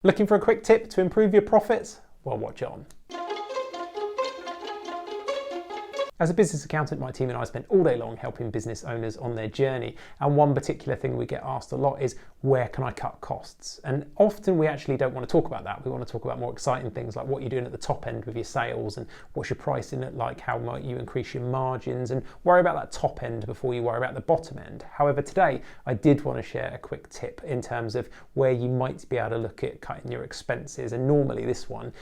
Looking for a quick tip to improve your profits? Well, watch on. As a business accountant, my team and I spend all day long helping business owners on their journey. And one particular thing we get asked a lot is, where can I cut costs? And often we actually don't want to talk about that. We want to talk about more exciting things like what you're doing at the top end with your sales and what's your pricing at, like how might you increase your margins, and worry about that top end before you worry about the bottom end. However, today I did want to share a quick tip in terms of where you might be able to look at cutting your expenses. And normally this one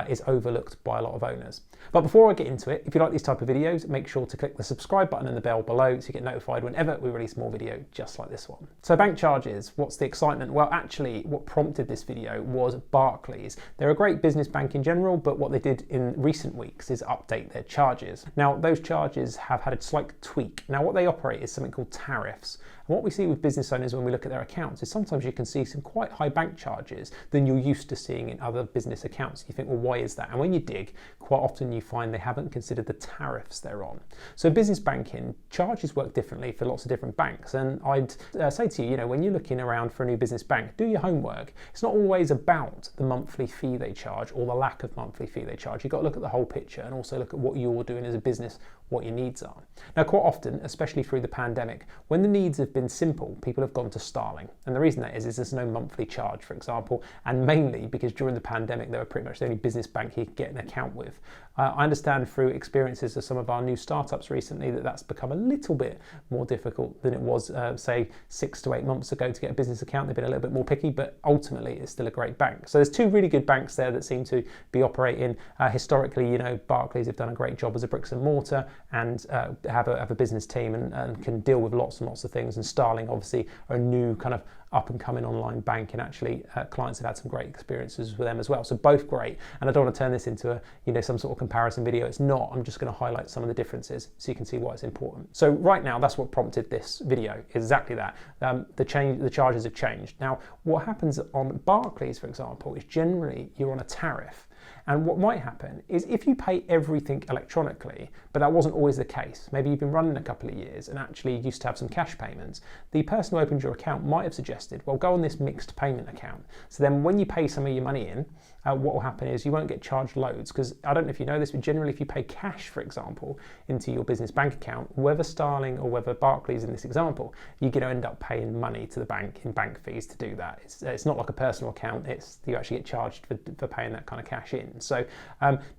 is overlooked by a lot of owners. But before I get into it, if you like these type of videos, make sure to click the subscribe button and the bell below so you get notified whenever we release more video just like this one. So bank charges, what's the excitement? Well, actually what prompted this video was Barclays. They're a great business bank in general, but what they did in recent weeks is update their charges. Now those charges have had a slight tweak. Now what they operate is something called tariffs. And what we see with business owners when we look at their accounts is sometimes you can see some quite high bank charges than you're used to seeing in other business accounts. You think, well, why is that? And when you dig, quite often you find they haven't considered the tariffs they're on. So business banking, charges work differently for lots of different banks. And I'd say to you, when you're looking around for a new business bank, do your homework. It's not always about the monthly fee they charge or the lack of monthly fee they charge. You've got to look at the whole picture and also look at what you're doing as a business, what your needs are. Now, quite often, especially through the pandemic, when the needs have been simple, people have gone to Starling. And the reason that is there's no monthly charge, for example, and mainly because during the pandemic, they were pretty much the only business bank you could get an account with. I understand through experiences of some of our new startups recently that that's become a little bit more difficult than it was, say, 6 to 8 months ago to get a business account. They've been a little bit more picky, but ultimately it's still a great bank. So there's two really good banks there that seem to be operating. Historically, Barclays have done a great job as a bricks and mortar and have a business team and can deal with lots and lots of things. And Starling obviously are a new kind of up and coming online bank, and actually clients have had some great experiences with them as well. So both great. And I don't want to turn this into a some sort of comparison video. It's not. I'm just going to highlight some of the differences so you can see why it's important. So right now, that's what prompted this video. Exactly that. The charges have changed. Now, what happens on Barclays, for example, is generally you're on a tariff. And what might happen is if you pay everything electronically, but that wasn't always the case, maybe you've been running a couple of years and actually used to have some cash payments, the person who opened your account might have suggested, well, go on this mixed payment account. So then when you pay some of your money in, what will happen is you won't get charged loads, because I don't know if you know this, but generally if you pay cash, for example, into your business bank account, whether Starling or whether Barclays in this example, you're going to end up paying money to the bank in bank fees to do that. It's not like a personal account, you actually get charged for paying that kind of cash in. So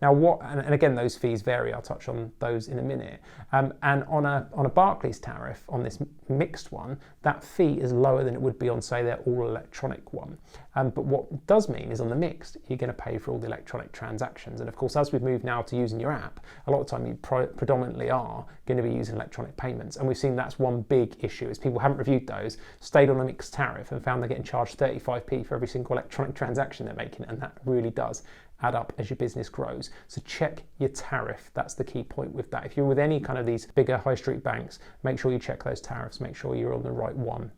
now and again, those fees vary, I'll touch on those in a minute. And on a Barclays tariff, on this mixed one, that fee is lower than it would be on, say, their all electronic one. But what it does mean is on the mixed, you're going to pay for all the electronic transactions. And of course, as we've moved now to using your app, a lot of the time you predominantly are going to be using electronic payments. And we've seen that's one big issue is people haven't reviewed those, stayed on a mixed tariff and found they're getting charged 35p for every single electronic transaction they're making. And that really does add up as your business grows. So check your tariff. That's the key point with that. If you're with any kind of these bigger high street banks, make sure you check those tariffs, make sure you're on the right one.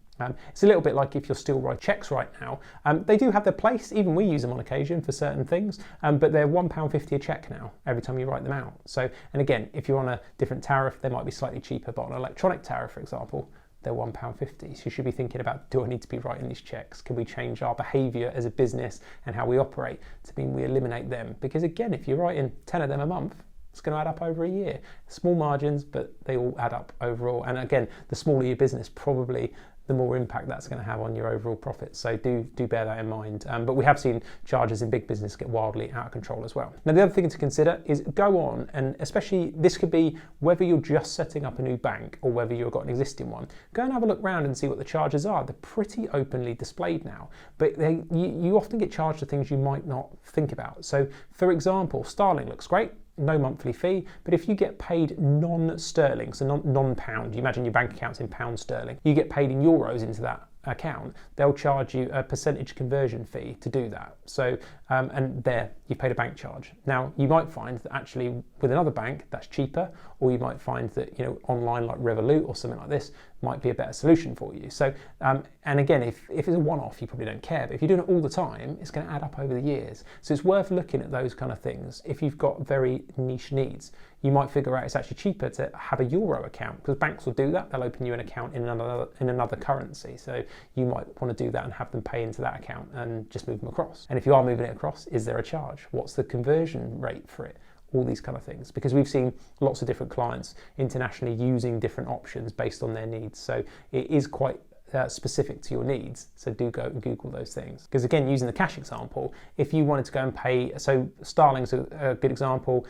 It's a little bit like if you're still writing checks right now. They do have their place, even we use them on occasion for certain things, but they're £1.50 a check now every time you write them out. So, and again, if you're on a different tariff, they might be slightly cheaper, but on an electronic tariff, for example, they're £1.50. So you should be thinking about, do I need to be writing these checks? Can we change our behaviour as a business and how we operate to mean we eliminate them? Because again, if you're writing 10 of them a month, it's going to add up over a year. Small margins, but they all add up overall. And again, the smaller your business, probably the more impact that's going to have on your overall profits. So do bear that in mind. But we have seen charges in big business get wildly out of control as well. Now, the other thing to consider is go on, and especially this could be whether you're just setting up a new bank or whether you've got an existing one. Go and have a look around and see what the charges are. They're pretty openly displayed now, but you often get charged for things you might not think about. So for example, Starling looks great. No monthly fee, but if you get paid non-sterling, so non-pound, you imagine your bank account's in pound sterling, you get paid in euros into that account, they'll charge you a percentage conversion fee to do that. So, and there, you've paid a bank charge. Now, you might find that actually with another bank, that's cheaper, or you might find that, you know, online like Revolut or something like this might be a better solution for you. So, and again, if it's a one-off, you probably don't care, but if you're doing it all the time, it's going to add up over the years. So it's worth looking at those kind of things. If you've got very niche needs, you might figure out it's actually cheaper to have a euro account, because banks will do that. They'll open you an account in another currency. So you might want to do that and have them pay into that account and just move them across. And if you are moving it across, is there a charge? What's the conversion rate for it? All these kind of things, because we've seen lots of different clients internationally using different options based on their needs. So it is quite specific to your needs. So do go and Google those things. Because again, using the cash example, if you wanted to go and pay, so Starling's a good example,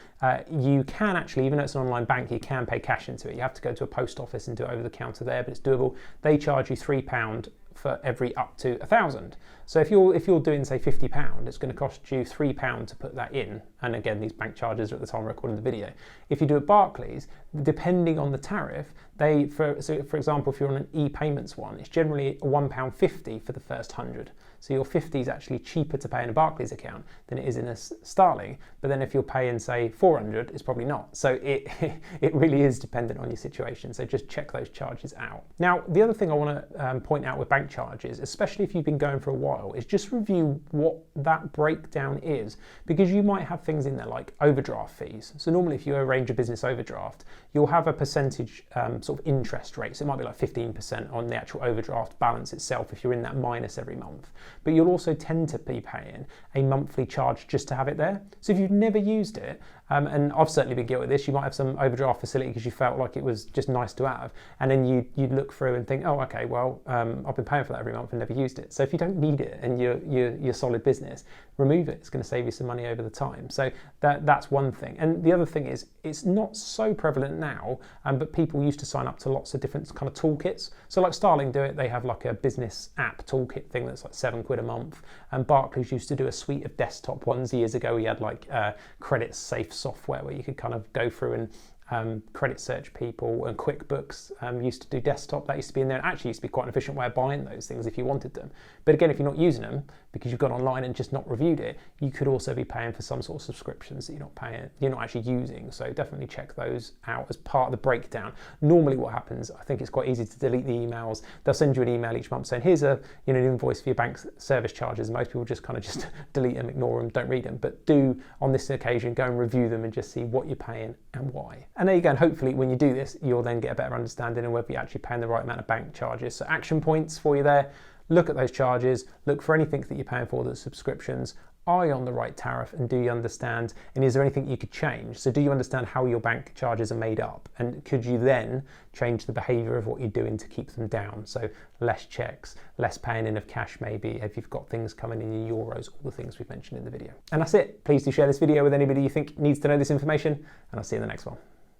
you can actually, even though it's an online bank, you can pay cash into it. You have to go to a post office and do it over the counter there, but it's doable. They charge you £3 for every up to 1,000. So if you're doing, say, £50, it's going to cost you £3 to put that in. And again, these bank charges are at the time of recording the video. If you do it Barclays, depending on the tariff, for example, if you're on an e-payments one, it's generally £1.50 for the first 100. So your 50 is actually cheaper to pay in a Barclays account than it is in a Starling. But then if you're paying, say, 400, it's probably not. So it really is dependent on your situation. So just check those charges out. Now, the other thing I want to point out with bank charges, especially if you've been going for a while, is just review what that breakdown is, because you might have things in there like overdraft fees. So normally if you arrange a business overdraft, you'll have a percentage sort of interest rate. So it might be like 15% on the actual overdraft balance itself if you're in that minus every month. But you'll also tend to be paying a monthly charge just to have it there. So if you've never used it, and I've certainly been guilty of this, you might have some overdraft facility because you felt like it was just nice to have, and then you look through and think, oh, okay, well, I've been paying for that every month and never used it. So if you don't need it and you're solid business, remove it. It's going to save you some money over the time. So that's one thing. And the other thing is, it's not so prevalent now, but people used to sign up to lots of different kind of toolkits. So like Starling do it, they have like a business app toolkit thing that's like £7 a month. And Barclays used to do a suite of desktop ones years ago. We had like credit safe software where you could kind of go through and credit search people, and QuickBooks used to do desktop. That used to be in there. It actually used to be quite an efficient way of buying those things if you wanted them. But again, if you're not using them because you've gone online and just not reviewed it, you could also be paying for some sort of subscriptions that you're not actually using. So definitely check those out as part of the breakdown. Normally what happens, I think it's quite easy to delete the emails. They'll send you an email each month saying, here's an invoice for your bank's service charges. Most people just kind of just delete them, ignore them, don't read them. But do, on this occasion, go and review them and just see what you're paying and why. And there you go. And hopefully when you do this, you'll then get a better understanding of whether you're actually paying the right amount of bank charges. So action points for you there. Look at those charges. Look for anything that you're paying for that's subscriptions. Are you on the right tariff, and do you understand? And is there anything you could change? So do you understand how your bank charges are made up? And could you then change the behavior of what you're doing to keep them down? So less checks, less paying in of cash maybe, if you've got things coming in euros, all the things we've mentioned in the video. And that's it. Please do share this video with anybody you think needs to know this information, and I'll see you in the next one.